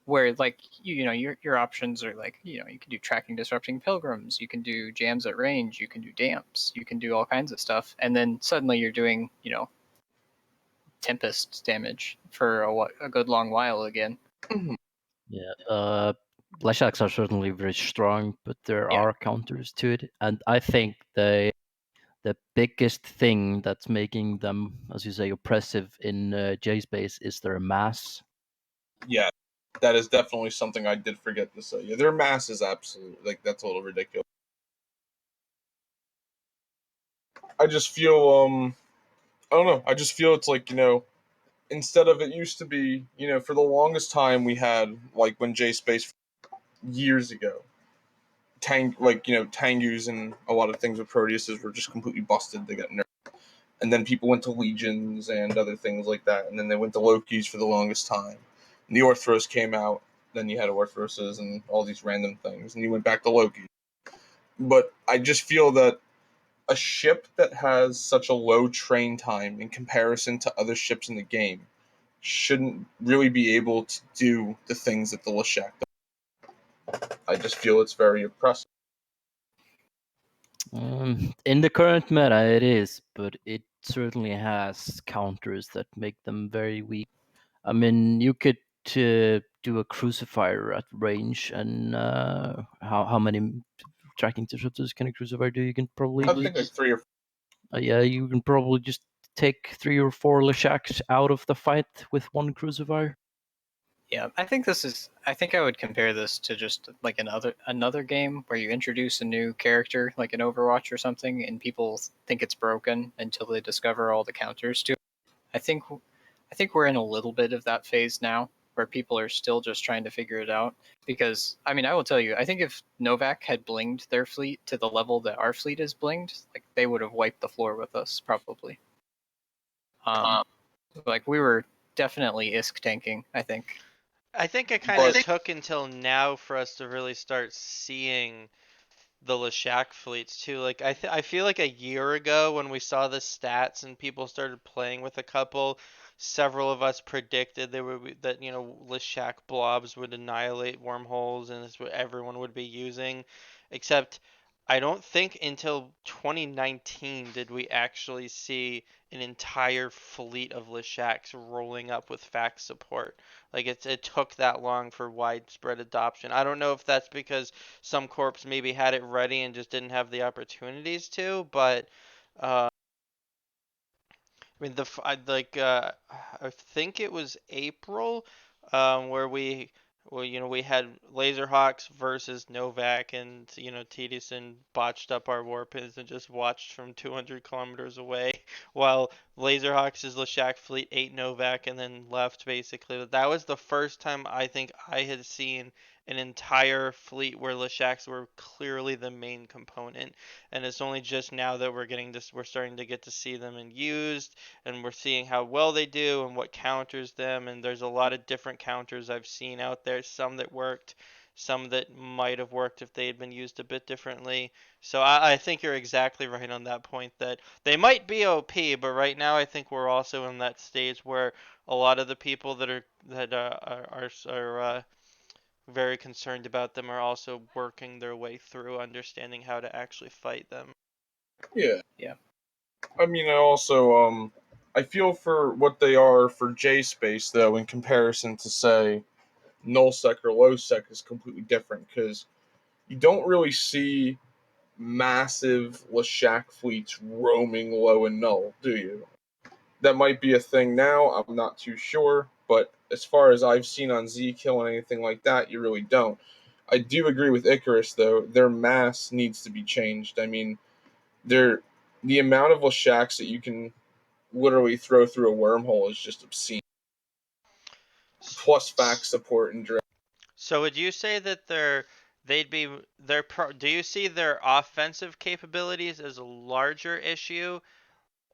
Where like your options are like you can do tracking disrupting pilgrims, you can do jams at range, you can do damps, you can do all kinds of stuff, and then suddenly you're doing tempest damage for a good long while again. Yeah, Leshaks are certainly very strong, but there Yeah. are counters to it, and I think the biggest thing that's making them, as you say, oppressive in J space is their mass. Yeah, that is definitely something I did forget to say. Yeah, their mass is absolutely that's a little ridiculous. I just feel I don't know. I just feel it's like instead of it used to be for the longest time we had like when J Space years ago, Tengus and a lot of things with Proteuses were just completely busted. They got nerfed. And then people went to Legions and other things like that. And then they went to Lokis for the longest time. And the Orthros came out. Then you had Orthroses and all these random things. And you went back to Loki. But I just feel that a ship that has such a low train time in comparison to other ships in the game shouldn't really be able to do the things that the Leshak does. I just feel it's very oppressive. In the current meta, it is, but it certainly has counters that make them very weak. I mean, you could do a crucifier at range, and how many tracking disruptors can a crucifier do? You can probably I think like 3 or 4. yeah, you can probably just take 3 or 4 Leshaks out of the fight with one crucifier. Yeah, I think I would compare this to just like another game where you introduce a new character, like an Overwatch or something, and people think it's broken until they discover all the counters to it. I think we're in a little bit of that phase now, where people are still just trying to figure it out. Because I mean, I will tell you, I think if Novak had blinged their fleet to the level that our fleet is blinged, like they would have wiped the floor with us probably. Like we were definitely ISK tanking, I think. I think it kind of But- took until now for us to really start seeing the Leshak fleets too. Like I feel like a year ago when we saw the stats and people started playing with a couple, several of us predicted that Leshak blobs would annihilate wormholes and this what everyone would be using, except I don't think until 2019 did we actually see an entire fleet of Leshaks rolling up with fact support. Like it took that long for widespread adoption. I don't know if that's because some corps maybe had it ready and just didn't have the opportunities to, but I mean I think it was April, where we had Lazerhawks versus Novak, and Tedison botched up our warpins and just watched from 200 kilometers away while Lazerhawks' Leshak fleet ate Novak and then left basically. That was the first time I think I had seen an entire fleet where Leshaks were clearly the main component, and it's only just now that we're starting to get to see them in used, and we're seeing how well they do and what counters them. And there's a lot of different counters I've seen out there, some that worked, some that might have worked if they had been used a bit differently. So I think you're exactly right on that point that they might be OP, but right now I think we're also in that stage where a lot of the people that are very concerned about them are also working their way through understanding how to actually fight them. Yeah. Yeah. I mean, I feel for what they are for J space though, in comparison to say nullsec or lowsec is completely different because you don't really see massive Leshak fleets roaming low and null, do you? That might be a thing now. I'm not too sure, but as far as I've seen on Zkill and anything like that, you really don't. I do agree with Icarus though. Their mass needs to be changed. I mean, the amount of Leshaks that you can literally throw through a wormhole is just obscene. Plus fact support and direct. So would you say that do you see their offensive capabilities as a larger issue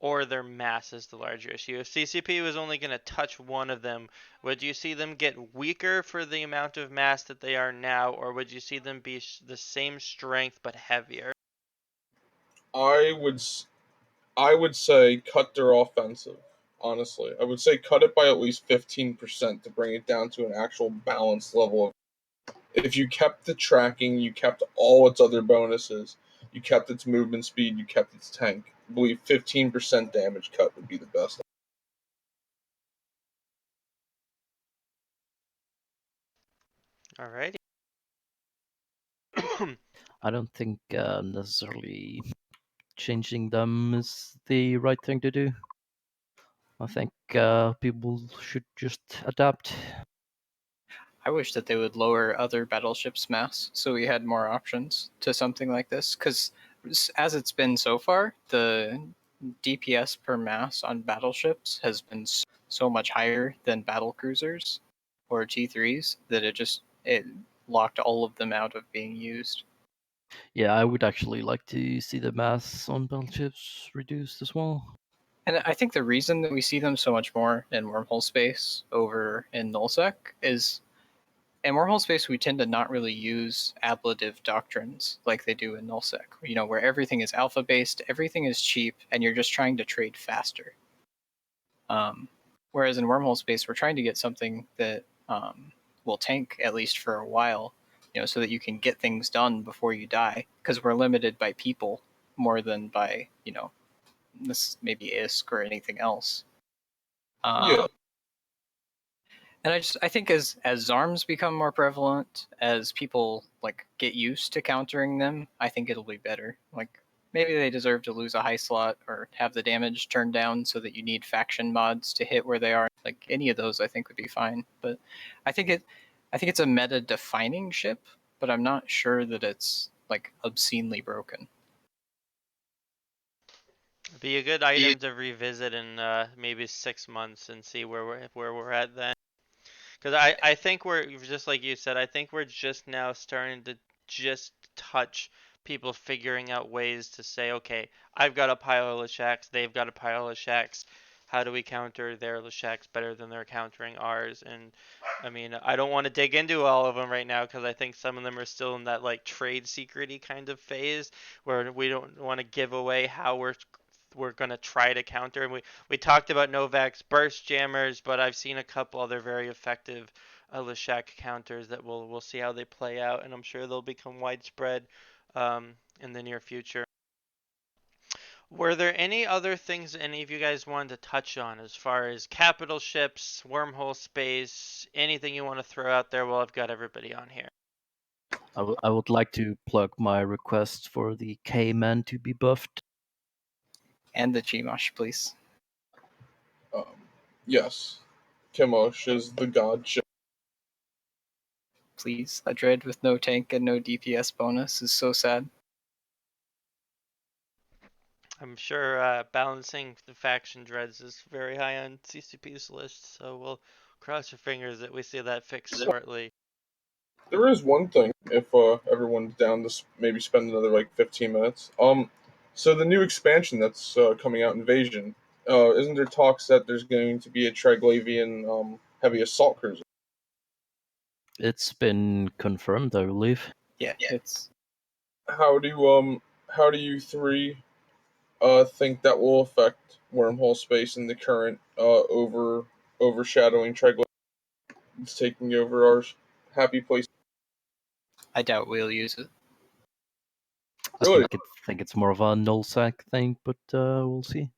or their mass as the larger issue? If CCP was only going to touch one of them, would you see them get weaker for the amount of mass that they are now, or would you see them be the same strength but heavier? I would I would say cut their offensive. Honestly, I would say cut it by at least 15% to bring it down to an actual balanced level. If you kept the tracking, you kept all its other bonuses, you kept its movement speed, you kept its tank. I believe 15% damage cut would be the best. Alrighty. I don't think necessarily changing them is the right thing to do. I think people should just adapt. I wish that they would lower other battleships' mass so we had more options to something like this. Because as it's been so far, the DPS per mass on battleships has been so much higher than battle cruisers or T3s that it locked all of them out of being used. Yeah, I would actually like to see the mass on battleships reduced as well. And I think the reason that we see them so much more in wormhole space over in nullsec is in wormhole space we tend to not really use ablative doctrines like they do in nullsec. Where everything is alpha based, everything is cheap, and you're just trying to trade faster. Whereas in wormhole space, we're trying to get something that will tank at least for a while, so that you can get things done before you die, because we're limited by people more than by this maybe ISK or anything else. Yeah. And I think as Zarms become more prevalent, as people like get used to countering them, I think it'll be better. Like maybe they deserve to lose a high slot or have the damage turned down so that you need faction mods to hit where they are. Like any of those, I think would be fine. But I think it's a meta-defining ship, but I'm not sure that it's like obscenely broken. Be a good item to revisit in maybe 6 months and see where we're at then. Because I think we're just like you said. I think we're just now starting to just touch people figuring out ways to say, okay, I've got a pile of Leshaks, they've got a pile of Leshaks. How do we counter their Leshaks better than they're countering ours? And I mean, I don't want to dig into all of them right now because I think some of them are still in that like trade secrety kind of phase where we don't want to give away how we're gonna try to counter. And we talked about Novak's burst jammers, but I've seen a couple other very effective Leshak counters that we'll see how they play out, and I'm sure they'll become widespread in the near future. Were there any other things any of you guys wanted to touch on as far as capital ships, wormhole space, anything you want to throw out there? Well, I've got everybody on here. I would like to plug my request for the K-Man to be buffed. And the Gmosh, please. Yes, Chemosh is the god ship. Please. A dread with no tank and no DPS bonus is so sad. I'm sure balancing the faction dreads is very high on CCP's list, so we'll cross your fingers that we see that fixed shortly. There is one thing, if everyone's down to maybe spend another like 15 minutes. So the new expansion that's coming out, Invasion. Isn't there talks that there's going to be a Triglavian heavy assault cruiser? It's been confirmed, I believe. Yeah, it's How do you three think that will affect wormhole space in the current overshadowing Triglavian taking over our happy place? I doubt we'll use it. Really? I think it's more of a null sack thing, but we'll see.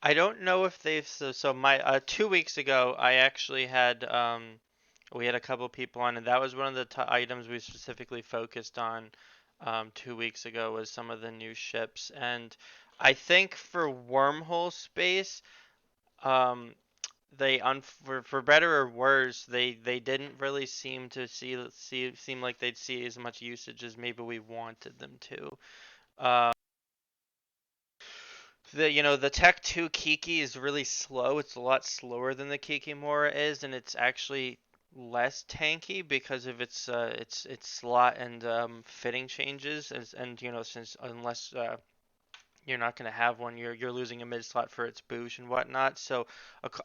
I don't know if they've so my 2 weeks ago I actually had we had a couple people on and that was one of the items we specifically focused on 2 weeks ago was some of the new ships. And I think for wormhole space um for better or worse they didn't really seem to seem like they'd see as much usage as maybe we wanted them to. The Tech 2 Kiki is really slow. It's a lot slower than the Kikimora is, and it's actually less tanky because of its slot and fitting changes. And since unless you're not going to have one, you're losing a mid slot for its boosh and whatnot. So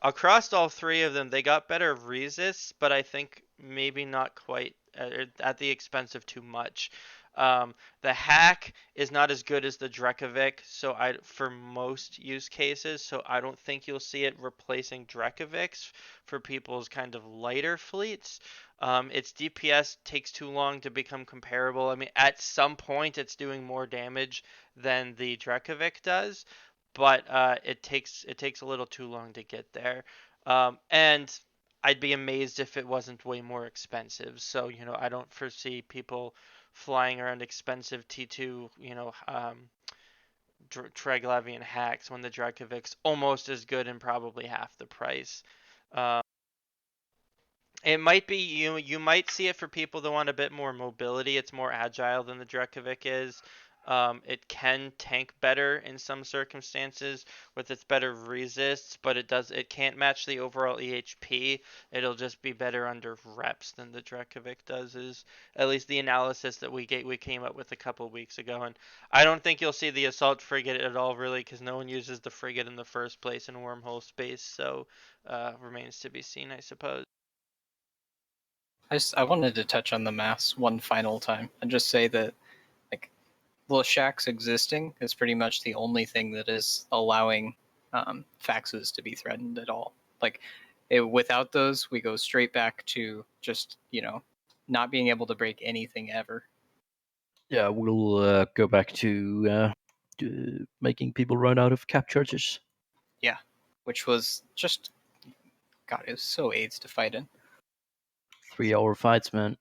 across all three of them, they got better resists, but I think maybe not quite at the expense of too much. The hack is not as good as the Drekovic, so for most use cases, so I don't think you'll see it replacing Drekovics for people's kind of lighter fleets. Its DPS takes too long to become comparable. I mean, at some point, it's doing more damage than the Drekovic does, but it takes a little too long to get there. And I'd be amazed if it wasn't way more expensive. So I don't foresee people flying around expensive T2, Triglavian hacks when the Drekovic's almost as good and probably half the price. Um, it might be you might see it for people that want a bit more mobility. It's more agile than the Drekovic is. It can tank better in some circumstances with its better resists, but it can't match the overall EHP. It'll just be better under reps than the Drekovic does, is at least the analysis that we came up with a couple weeks ago. And I don't think you'll see the assault frigate at all really, because no one uses the frigate in the first place in wormhole space. So remains to be seen, I suppose. I wanted to touch on the mass one final time and just say that like Leshaks existing is pretty much the only thing that is allowing faxes to be threatened at all. Like without those, we go straight back to just not being able to break anything ever. Yeah, we'll go back to making people run out of cap charges. Yeah, which was just God, it was so AIDS to fight in. 3-hour fights, man.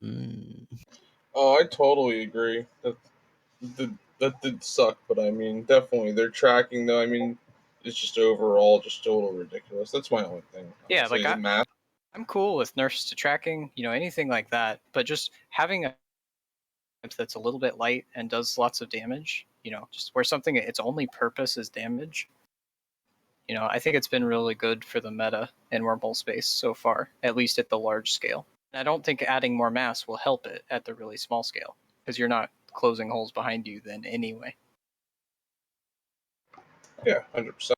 Oh, I totally agree. The that did suck, but I mean, definitely their tracking though. I mean, it's just overall just a little ridiculous. That's my only thing. Yeah, Say like the math. I'm cool with nerfs to tracking, anything like that, but just having a that's a little bit light and does lots of damage, just where something its only purpose is damage. I think it's been really good for the meta in wormhole space so far, at least at the large scale. And I don't think adding more mass will help it at the really small scale, because you're not closing holes behind you then anyway. Yeah, 100%.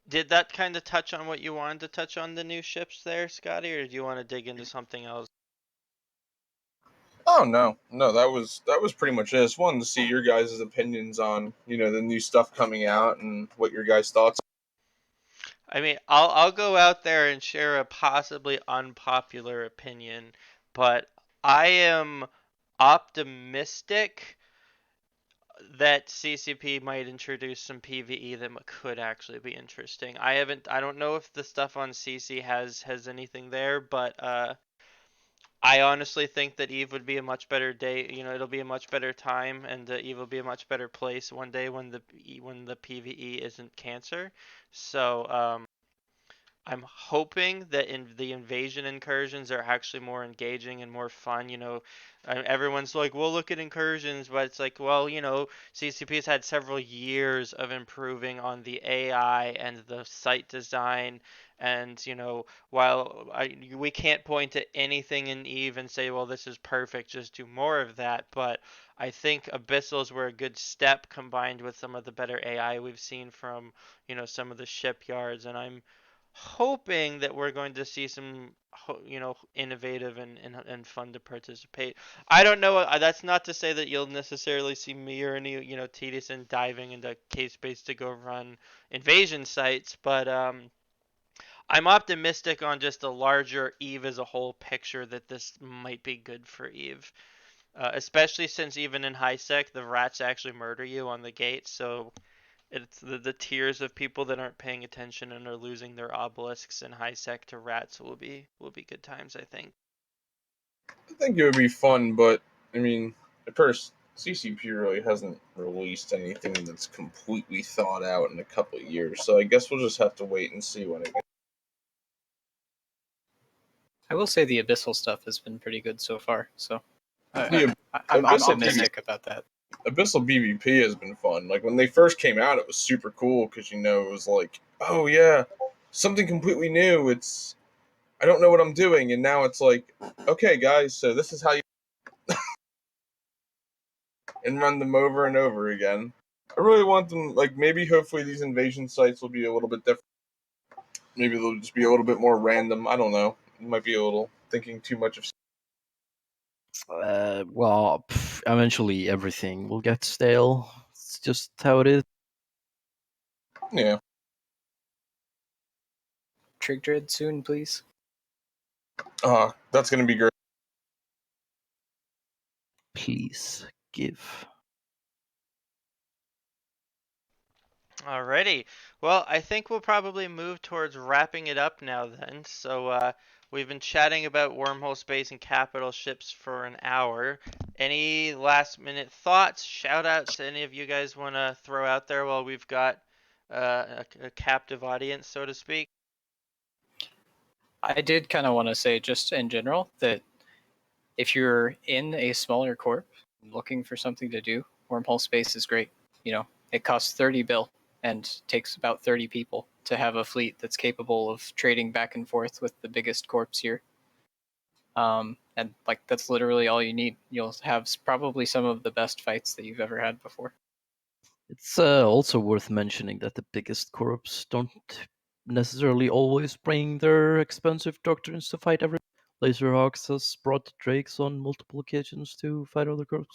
Did that kind of touch on what you wanted to touch on the new ships there, Scotty, or do you want to dig into something else? Oh no, that was pretty much it. I just wanted to see your guys' opinions on the new stuff coming out and what your guys' thoughts. I mean, I'll go out there and share a possibly unpopular opinion, but I am optimistic that CCP might introduce some PvE that could actually be interesting. I don't know if the stuff on CC has anything there, but I honestly think that Eve would be a much better day. It'll be a much better time, and Eve will be a much better place one day when the PvE isn't cancer. So I'm hoping that in the invasion incursions are actually more engaging and more fun. Everyone's like, "Well, look at incursions," but it's like, well, CCP's had several years of improving on the AI and the site design, and while we can't point to anything in Eve and say, "Well, this is perfect, just do more of that," but I think Abyssals were a good step combined with some of the better AI we've seen from some of the shipyards, and I'm hoping that we're going to see some innovative and fun to participate. I don't know, that's not to say that you'll necessarily see me or any tedious and diving into case space to go run invasion sites, but I'm optimistic on just a larger Eve as a whole picture that this might be good for Eve, especially since even in high sec the rats actually murder you on the gate, so it's the tiers of people that aren't paying attention and are losing their obelisks in high sec to rats will be good times, I think. I think it would be fun, but I mean, at first, CCP really hasn't released anything that's completely thought out in a couple of years. So I guess we'll just have to wait and see when it gets. I will say the abyssal stuff has been pretty good so far, so The I'm Abyssal optimistic about that. Abyssal BVP has been fun. Like when they first came out, it was super cool because it was like, oh yeah, something completely new. I don't know what I'm doing, and now it's like, okay, guys, so this is how you and run them over and over again. I really want them like maybe hopefully these invasion sites will be a little bit different. Maybe they'll just be a little bit more random. I don't know. It might be a little thinking too much of. Well, eventually everything will get stale. It's just how it is. Yeah. Trig Dread soon, please. That's gonna be great. Please give. Alrighty. Well, I think we'll probably move towards wrapping it up now then. So we've been chatting about wormhole space and capital ships for an hour. Any last minute thoughts, shout outs to any of you guys want to throw out there while we've got a captive audience, so to speak? I did kind of want to say, just in general, that if you're in a smaller corp looking for something to do, wormhole space is great. It costs 30 bill and takes about 30 people to have a fleet that's capable of trading back and forth with the biggest corps here. And like that's literally all you need. You'll have probably some of the best fights that you've ever had before. It's also worth mentioning that the biggest corps don't necessarily always bring their expensive doctrines to fight every. Lazerhawks has brought drakes on multiple occasions to fight other corps.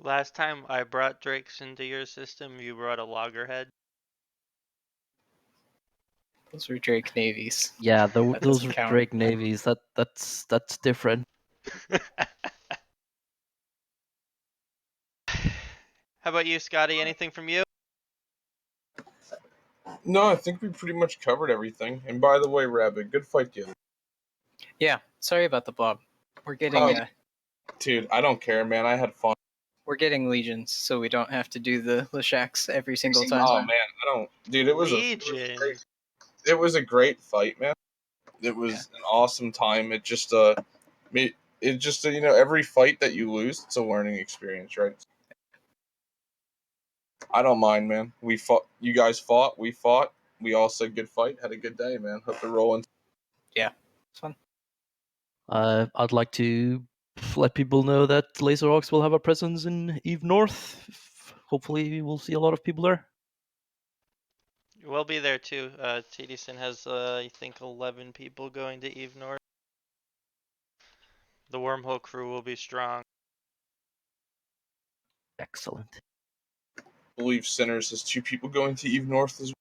Last time I brought drakes into your system, you brought a loggerhead. Those were Drake navies. Yeah, That those doesn't are count. drake navies. That's different. How about you, Scotty? Anything from you? No, I think we pretty much covered everything. And by the way, Rabbit, good fight, kid. Yeah, sorry about the blob. We're getting Oh. Dude, I don't care, man. I had fun. we're getting legions, so we don't have to do the Leshaks every single time. Oh man, I don't. Dude, it was Legion. it was a great fight, man. It was an awesome time. It just every fight that you lose, it's a learning experience, right? I don't mind, man. We fought. You guys fought. We fought. We all said good fight. Had a good day, man. Hope to roll in. Yeah, it's fun. I'd like to let people know that Lazerhawks will have a presence in Eve North. Hopefully, we'll see a lot of people there. We'll be there too. TDSyn has, I think, 11 people going to Eve North. The Wormhole crew will be strong. Excellent. I believe Sinners has 2 people going to Eve North as well.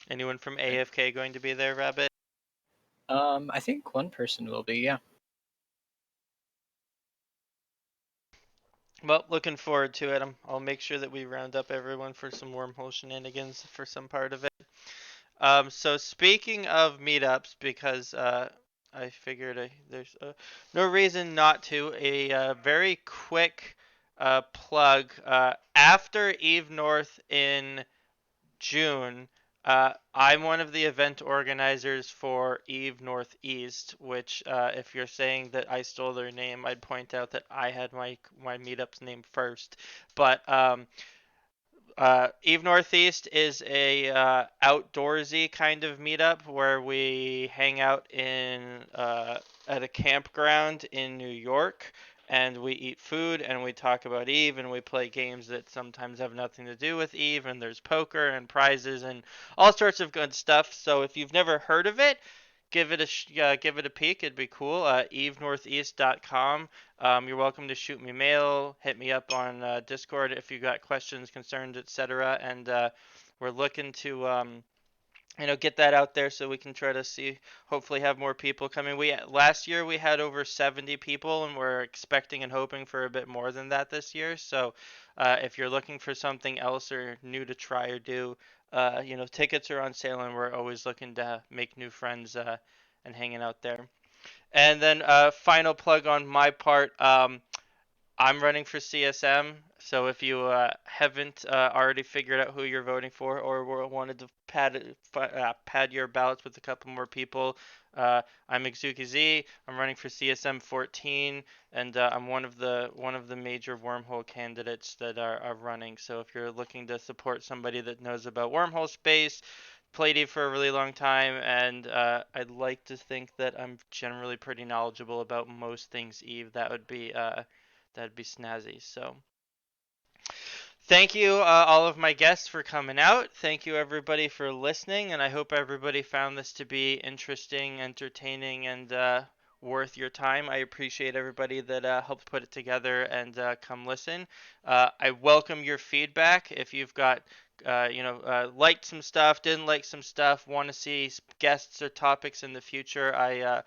Anyone from Ehefkae going to be there, Rabbit? I think one person will be, yeah. Well, looking forward to it. I'll make sure that we round up everyone for some Wormhole shenanigans for some part of it. So speaking of meetups, because I figured there's no reason not to, a very quick plug. After Eve North in June, I'm one of the event organizers for Eve Northeast, which, if you're saying that I stole their name, I'd point out that I had my meetup's name first. But Eve Northeast is a outdoorsy kind of meetup where we hang out in at a campground in New York, and we eat food and we talk about Eve and we play games that sometimes have nothing to do with Eve, and there's poker and prizes and all sorts of good stuff. So if you've never heard of it, give it a peek. It'd be cool. EveNortheast.com. You're welcome to shoot me mail, hit me up on Discord if you got questions, concerns, etc. And we're looking to get that out there so we can try to see, hopefully have more people coming. Last year we had over 70 people, and we're expecting and hoping for a bit more than that this year. So if you're looking for something else or new to try or do, tickets are on sale, and we're always looking to make new friends and hanging out there. And then final plug on my part. I'm running for CSM, so if you haven't already figured out who you're voting for, or wanted to pad your ballots with a couple more people, I'm Exuki Z. I'm running for CSM 14, and I'm one of the major wormhole candidates that are running. So if you're looking to support somebody that knows about wormhole space, played Eve for a really long time, and I'd like to think that I'm generally pretty knowledgeable about most things Eve, that'd be snazzy. So thank you, all of my guests, for coming out. Thank you, everybody, for listening, and I hope everybody found this to be interesting, entertaining, and worth your time. I appreciate everybody that helped put it together and come listen. I welcome your feedback. If you've got liked some stuff, didn't like some stuff, want to see guests or topics in the future,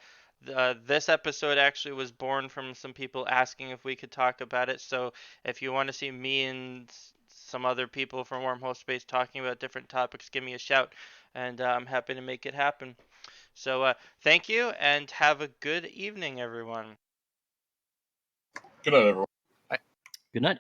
this episode actually was born from some people asking if we could talk about it. So if you want to see me and some other people from Wormhole Space talking about different topics, give me a shout, and I'm happy to make it happen. So thank you, and have a good evening, everyone. Good night, everyone. Good night.